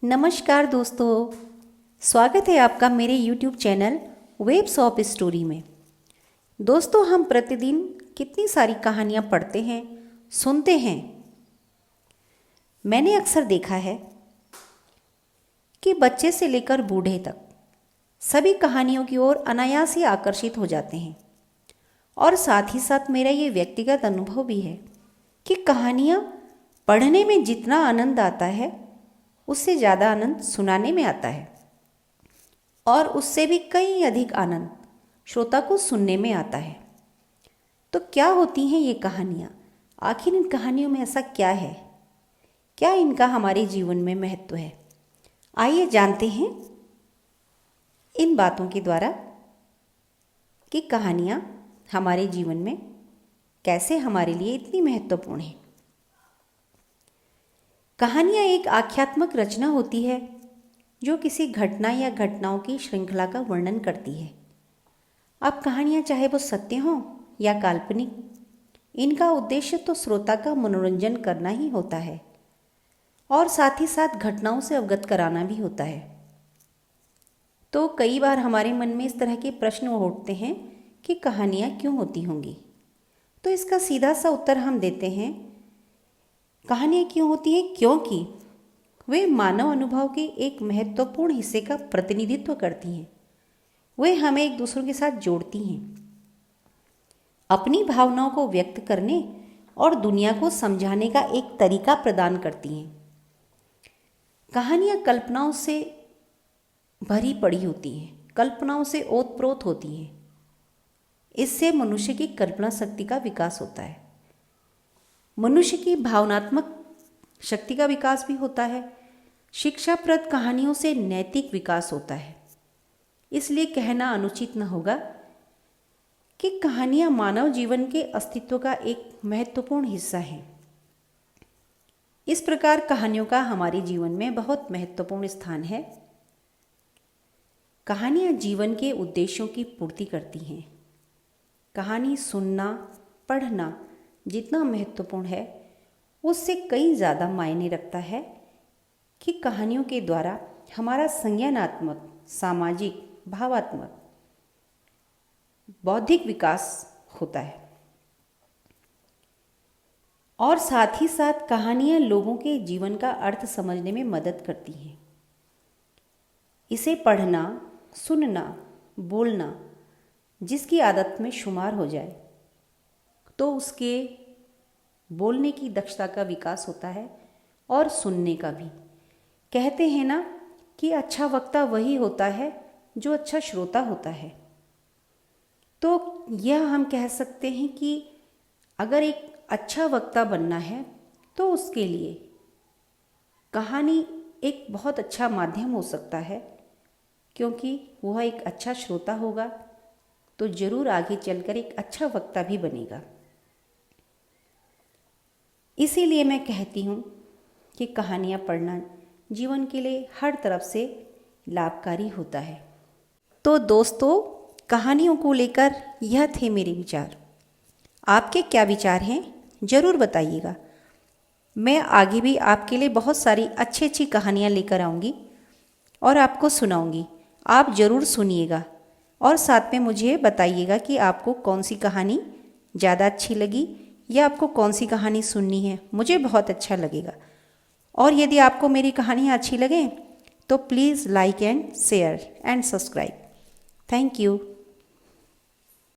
नमस्कार दोस्तों, स्वागत है आपका मेरे YouTube channel webs of story में। दोस्तों, हम प्रतिदिन कितनी सारी कहानियाँ पढ़ते हैं, सुनते हैं। मैंने अक्सर देखा है कि बच्चे से लेकर बूढ़े तक सभी कहानियों की ओर अनायास ही आकर्षित हो जाते हैं। और साथ ही साथ मेरा ये व्यक्तिगत अनुभव भी है कि कहानियाँ पढ़ने में जितना आनंद आता है उससे ज़्यादा आनंद सुनाने में आता है, और उससे भी कई अधिक आनंद श्रोता को सुनने में आता है। तो क्या होती हैं ये कहानियाँ? आखिर इन कहानियों में ऐसा क्या है? क्या इनका हमारे जीवन में महत्व है? आइए जानते हैं इन बातों के द्वारा कि कहानियाँ हमारे जीवन में कैसे हमारे लिए इतनी महत्वपूर्ण है। कहानियाँ एक आख्यात्मक रचना होती है जो किसी घटना या घटनाओं की श्रृंखला का वर्णन करती है। अब कहानियाँ चाहे वो सत्य हों या काल्पनिक, इनका उद्देश्य तो श्रोता का मनोरंजन करना ही होता है और साथ ही साथ घटनाओं से अवगत कराना भी होता है। तो कई बार हमारे मन में इस तरह के प्रश्न उठते हैं कि कहानियाँ क्यों होती होंगी। तो इसका सीधा सा उत्तर हम देते हैं, कहानियाँ क्यों होती हैं क्योंकि वे मानव अनुभव के एक महत्वपूर्ण हिस्से का प्रतिनिधित्व करती हैं। वे हमें एक दूसरों के साथ जोड़ती हैं, अपनी भावनाओं को व्यक्त करने और दुनिया को समझाने का एक तरीका प्रदान करती हैं। कहानियाँ कल्पनाओं से भरी पड़ी होती हैं, कल्पनाओं से ओतप्रोत होती हैं। इससे मनुष्य की कल्पना शक्ति का विकास होता है, मनुष्य की भावनात्मक शक्ति का विकास भी होता है। शिक्षाप्रद कहानियों से नैतिक विकास होता है। इसलिए कहना अनुचित न होगा कि कहानियाँ मानव जीवन के अस्तित्व का एक महत्वपूर्ण हिस्सा हैं। इस प्रकार कहानियों का हमारे जीवन में बहुत महत्वपूर्ण स्थान है। कहानियाँ जीवन के उद्देश्यों की पूर्ति करती हैं। कहानी सुनना, पढ़ना जितना महत्वपूर्ण है उससे कई ज़्यादा मायने रखता है कि कहानियों के द्वारा हमारा संज्ञानात्मक, सामाजिक, भावात्मक, बौद्धिक विकास होता है। और साथ ही साथ कहानियाँ लोगों के जीवन का अर्थ समझने में मदद करती हैं। इसे पढ़ना, सुनना, बोलना जिसकी आदत में शुमार हो जाए तो उसके बोलने की दक्षता का विकास होता है और सुनने का भी। कहते हैं ना कि अच्छा वक्ता वही होता है जो अच्छा श्रोता होता है। तो यह हम कह सकते हैं कि अगर एक अच्छा वक्ता बनना है तो उसके लिए कहानी एक बहुत अच्छा माध्यम हो सकता है, क्योंकि वह एक अच्छा श्रोता होगा तो ज़रूर आगे चलकर एक अच्छा वक्ता भी बनेगा। इसीलिए मैं कहती हूँ कि कहानियाँ पढ़ना जीवन के लिए हर तरफ से लाभकारी होता है। तो दोस्तों, कहानियों को लेकर यह थे मेरे विचार। आपके क्या विचार हैं ज़रूर बताइएगा। मैं आगे भी आपके लिए बहुत सारी अच्छी अच्छी कहानियाँ लेकर आऊँगी और आपको सुनाऊँगी। आप ज़रूर सुनिएगा और साथ में मुझे बताइएगा कि आपको कौन सी कहानी ज़्यादा अच्छी लगी या आपको कौन सी कहानी सुननी है। मुझे बहुत अच्छा लगेगा। और यदि आपको मेरी कहानियाँ अच्छी लगें तो please like and share and subscribe. Thank you.